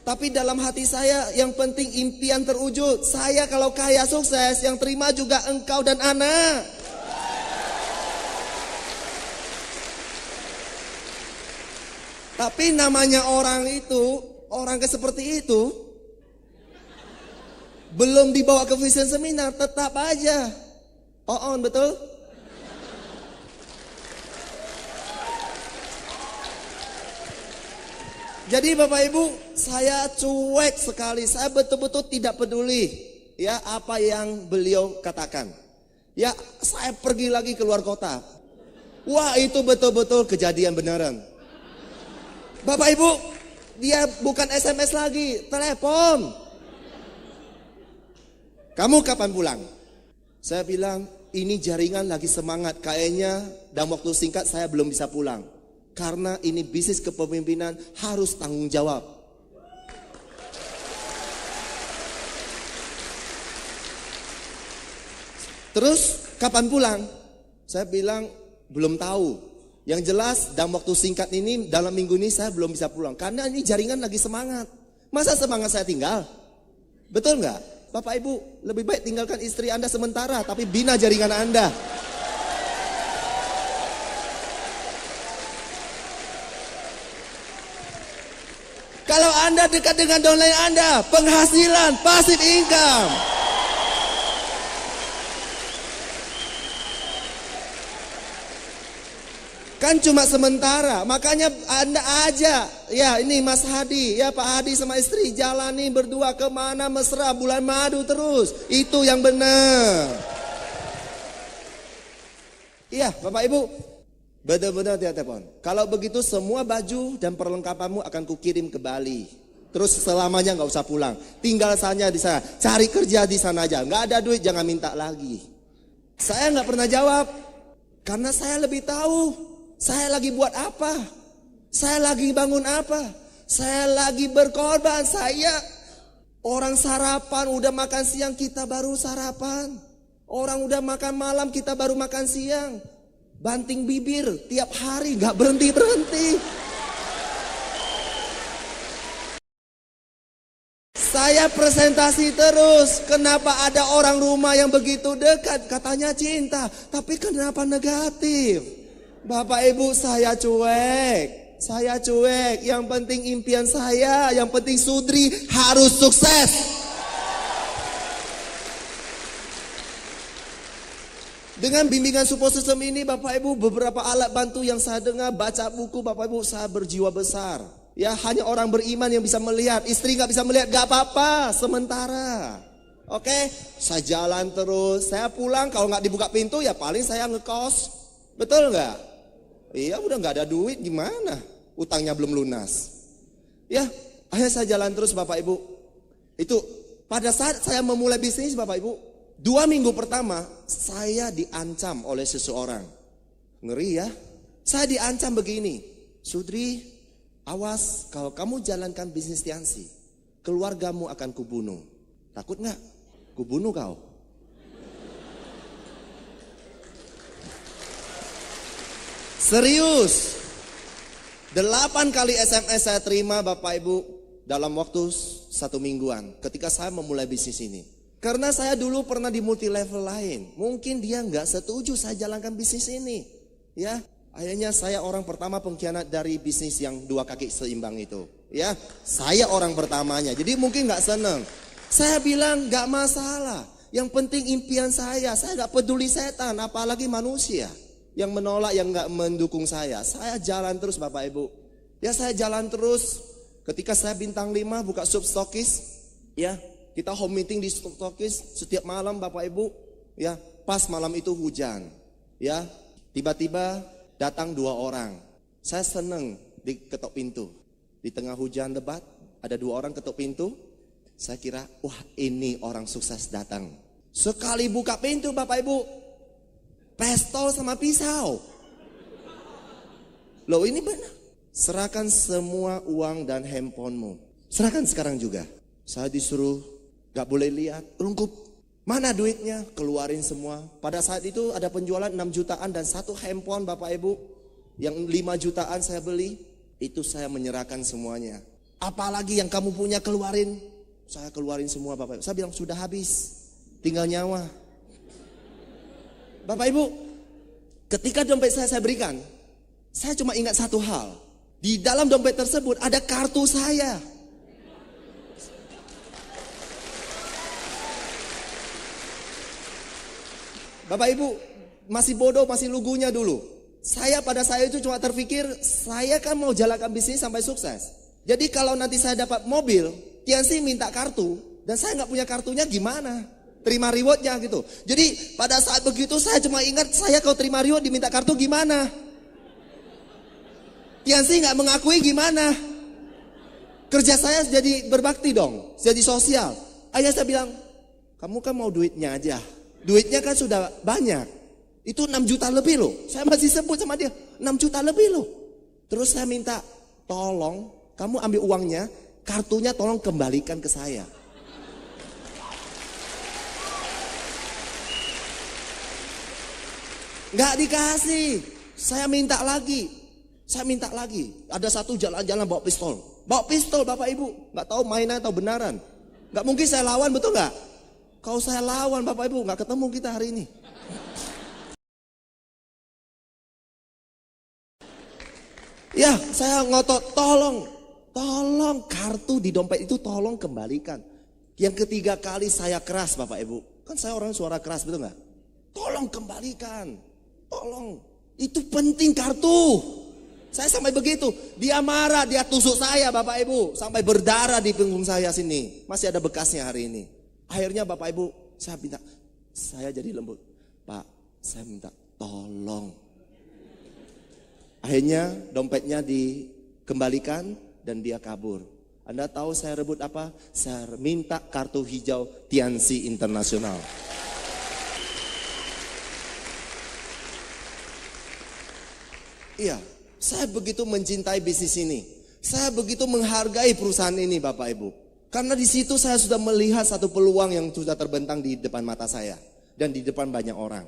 Tapi dalam hati saya, yang penting impian terwujud. Saya kalau kaya sukses, yang terima juga engkau dan anak. Tapi namanya orang itu, orang seperti itu, belum dibawa ke Vision Seminar, tetap aja. Betul? Jadi Bapak Ibu, saya cuek sekali. Saya betul-betul tidak peduli ya apa yang beliau katakan. Ya, saya pergi lagi keluar kota. Wah, itu betul-betul kejadian beneran. Bapak Ibu, dia bukan SMS lagi, telepon. Kamu kapan pulang? Saya bilang, ini jaringan lagi semangat. Kayaknya dalam waktu singkat saya belum bisa pulang. Karena ini bisnis kepemimpinan harus tanggung jawab. Terus kapan pulang? Saya bilang belum tahu. Yang jelas dalam waktu singkat ini, dalam minggu ini saya belum bisa pulang. Karena ini jaringan lagi semangat. Masa semangat saya tinggal? Betul nggak? Bapak Ibu, lebih baik tinggalkan istri Anda sementara, tapi bina jaringan Anda. Kalau Anda dekat dengan downline Anda, penghasilan, passive income. Kan cuma sementara, makanya Anda aja. Ya ini Mas Hadi, ya Pak Hadi sama istri jalani berdua kemana mesra bulan madu terus. Itu yang benar. Iya Bapak Ibu. Benar-benar dia telepon. Kalau begitu semua baju dan perlengkapanmu akan kukirim ke Bali. Terus selamanya nggak usah pulang. Tinggal saja di sana. Cari kerja di sana aja. Nggak ada duit jangan minta lagi. Saya nggak pernah jawab. Karena saya lebih tahu. Saya lagi buat apa. Saya lagi bangun apa. Saya lagi berkorban. Saya orang sarapan udah makan siang kita baru sarapan. Orang udah makan malam kita baru makan siang. Banting bibir tiap hari gak berhenti-berhenti. Saya presentasi terus. Kenapa ada orang rumah yang begitu dekat? Katanya cinta. Tapi kenapa negatif? Bapak Ibu saya cuek. Saya cuek. Yang penting impian saya. Yang penting Sudri harus sukses. Dengan bimbingan support system ini Bapak Ibu beberapa alat bantu yang saya dengar, baca buku Bapak Ibu saya berjiwa besar. Ya hanya orang beriman yang bisa melihat, istri gak bisa melihat gak apa-apa sementara. Oke, saya jalan terus, saya pulang kalau gak dibuka pintu ya paling saya ngekos. Betul gak? Iya udah gak ada duit gimana, utangnya belum lunas. Ya akhirnya saya jalan terus Bapak Ibu. Itu pada saat saya memulai bisnis Bapak Ibu, 2 minggu pertama saya diancam oleh seseorang. Ngeri ya. Saya diancam begini, Sudri, awas kalau kamu jalankan bisnis Tiansi, keluargamu akan kubunuh. Takut nggak? Kubunuh kau. Serius. 8 kali SMS saya terima Bapak Ibu dalam waktu 1 mingguan ketika saya memulai bisnis ini. Karena saya dulu pernah di multi level lain. Mungkin dia nggak setuju saya jalankan bisnis ini. Ya, akhirnya saya orang pertama pengkhianat dari bisnis yang 2 kaki seimbang itu. Ya, saya orang pertamanya. Jadi mungkin nggak seneng. Saya bilang nggak masalah. Yang penting impian saya nggak peduli setan, apalagi manusia yang menolak, yang nggak mendukung saya. Saya jalan terus Bapak Ibu. Ya, saya jalan terus. Ketika saya bintang 5 buka Substokis, ya kita home meeting di Substokis setiap malam Bapak Ibu. Ya, pas malam itu hujan. Ya, tiba-tiba datang 2 orang. Saya seneng diketok pintu. Di tengah hujan lebat, ada 2 orang ketok pintu. Saya kira, wah ini orang sukses datang. Sekali buka pintu Bapak Ibu, pistol sama pisau. Loh ini benar. Serahkan semua uang dan handphonemu. Serahkan sekarang juga. Saya disuruh gak boleh lihat, rungkup. Mana duitnya? Keluarin semua. Pada saat itu ada penjualan 6 jutaan dan 1 handphone Bapak Ibu. Yang 5 jutaan saya beli. Itu saya menyerahkan semuanya. Apalagi yang kamu punya keluarin. Saya keluarin semua Bapak Ibu. Saya bilang sudah habis. Tinggal nyawa. Bapak Ibu, ketika dompet saya berikan, saya cuma ingat satu hal. Di dalam dompet tersebut ada kartu saya. Bapak Ibu, masih bodoh, masih lugunya dulu. Saya pada saya itu cuma terpikir, saya kan mau jalankan bisnis sampai sukses. Jadi kalau nanti saya dapat mobil, Tiansi minta kartu, dan saya nggak punya kartunya gimana? Terima rewardnya gitu. Jadi pada saat begitu saya cuma ingat, saya kalau terima reward diminta kartu gimana? Tiansi nggak mengakui gimana? Kerja saya jadi berbakti dong, jadi sosial. Ayah saya bilang, kamu kan mau duitnya aja. Duitnya kan sudah banyak. Itu 6 juta lebih loh. Saya masih sebut sama dia, 6 juta lebih loh. Terus saya minta, tolong kamu ambil uangnya, kartunya tolong kembalikan ke saya. Nggak dikasih. Saya minta lagi. Ada satu jalan-jalan bawa pistol. Bawa pistol Bapak Ibu. Nggak tahu mainan atau benaran. Nggak mungkin saya lawan, betul nggak? Kalau saya lawan Bapak Ibu, nggak ketemu kita hari ini. Ya, saya ngotot, tolong kartu di dompet itu tolong kembalikan. Yang ketiga kali saya keras Bapak Ibu. Kan saya orang suara keras, betul nggak? Tolong kembalikan. Tolong, itu penting kartu. Saya sampai begitu, dia marah, dia tusuk saya Bapak Ibu. Sampai berdarah di punggung saya sini. Masih ada bekasnya hari ini. Akhirnya Bapak Ibu, saya jadi lembut. Pak, saya minta tolong. Akhirnya dompetnya dikembalikan dan dia kabur. Anda tahu saya rebut apa? Saya minta kartu hijau Tiansi Internasional. Iya, saya begitu mencintai bisnis ini. Saya begitu menghargai perusahaan ini Bapak Ibu. Karena di situ saya sudah melihat satu peluang yang sudah terbentang di depan mata saya. Dan di depan banyak orang.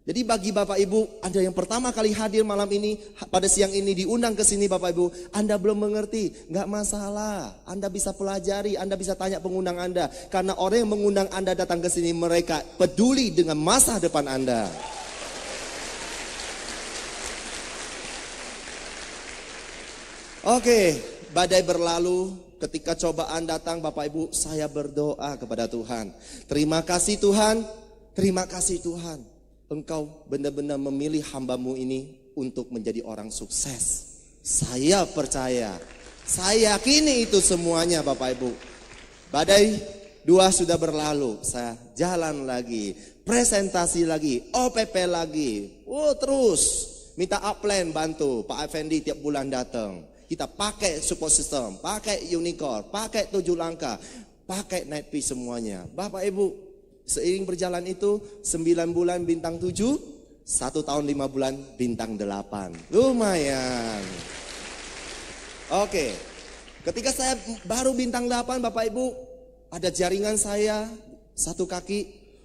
Jadi bagi Bapak Ibu, Anda yang pertama kali hadir malam ini, pada siang ini diundang ke sini Bapak Ibu. Anda belum mengerti, nggak masalah. Anda bisa pelajari, Anda bisa tanya pengundang Anda. Karena orang yang mengundang Anda datang ke sini, mereka peduli dengan masa depan Anda. Oke, badai berlalu, ketika cobaan datang Bapak Ibu, saya berdoa kepada Tuhan. Terima kasih Tuhan, terima kasih Tuhan. Engkau benar-benar memilih hamba-Mu ini untuk menjadi orang sukses. Saya percaya, saya yakini itu semuanya Bapak Ibu. Badai 2 sudah berlalu, saya jalan lagi, presentasi lagi, OPP lagi. Terus minta upline bantu, Pak Effendi tiap bulan datang. Kita pakai support system, pakai unicorn, pakai 7 langkah. pakai night fish semuanya. Bapak Ibu, seiring berjalan itu 9 bulan bintang 7, 1 tahun 5 bulan bintang 8. Lumayan. Oke, ketika saya baru bintang 8 Bapak Ibu, ada jaringan saya 1 kaki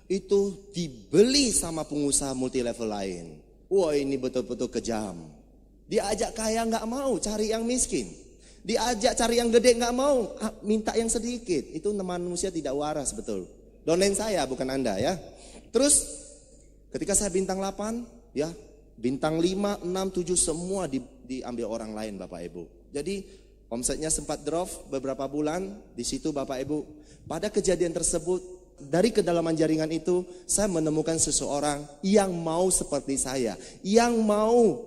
itu dibeli sama pengusaha multi level lain. Wah, ini betul-betul kejam. Diajak kaya nggak mau, cari yang miskin. Diajak cari yang gede nggak mau, minta yang sedikit. Itu manusia tidak waras, betul. Donen saya, bukan Anda ya. Terus ketika saya bintang 8, ya bintang 5, 6, 7 semua diambil orang lain Bapak Ibu. Jadi omsetnya sempat drop beberapa bulan. Di situ Bapak Ibu, pada kejadian tersebut, dari kedalaman jaringan itu saya menemukan seseorang yang mau seperti saya, yang mau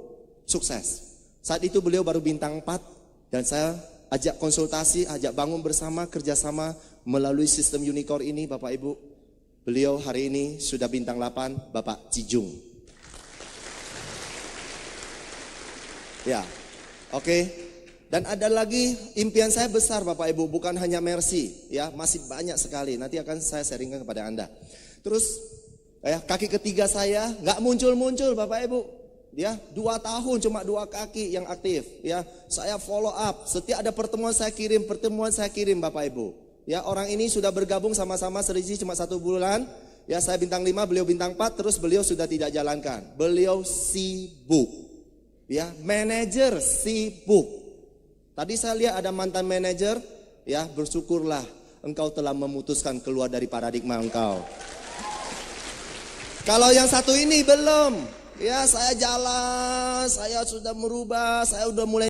sukses. Saat itu beliau baru bintang 4 dan saya ajak konsultasi, ajak bangun bersama, kerjasama melalui sistem Unicorn ini Bapak Ibu. Beliau hari ini sudah bintang 8, Bapak Cijung. Ya, oke. Dan ada lagi impian saya besar Bapak Ibu, bukan hanya Mercy, ya masih banyak sekali. Nanti akan saya sharingkan kepada Anda. Terus ya, kaki ketiga saya nggak muncul-muncul Bapak Ibu. Ya, 2 tahun cuma 2 kaki yang aktif. Ya, saya follow up. Setiap ada pertemuan saya kirim Bapak Ibu. Ya, orang ini sudah bergabung sama-sama selisih cuma 1 bulan. Ya, saya bintang 5, beliau bintang 4, terus beliau sudah tidak jalankan. Beliau sibuk. Ya, manajer sibuk. Tadi saya lihat ada mantan manajer, ya bersyukurlah engkau telah memutuskan keluar dari paradigma engkau. Kalau yang satu ini belum. Ya, saya jalan, saya sudah merubah, saya sudah mulai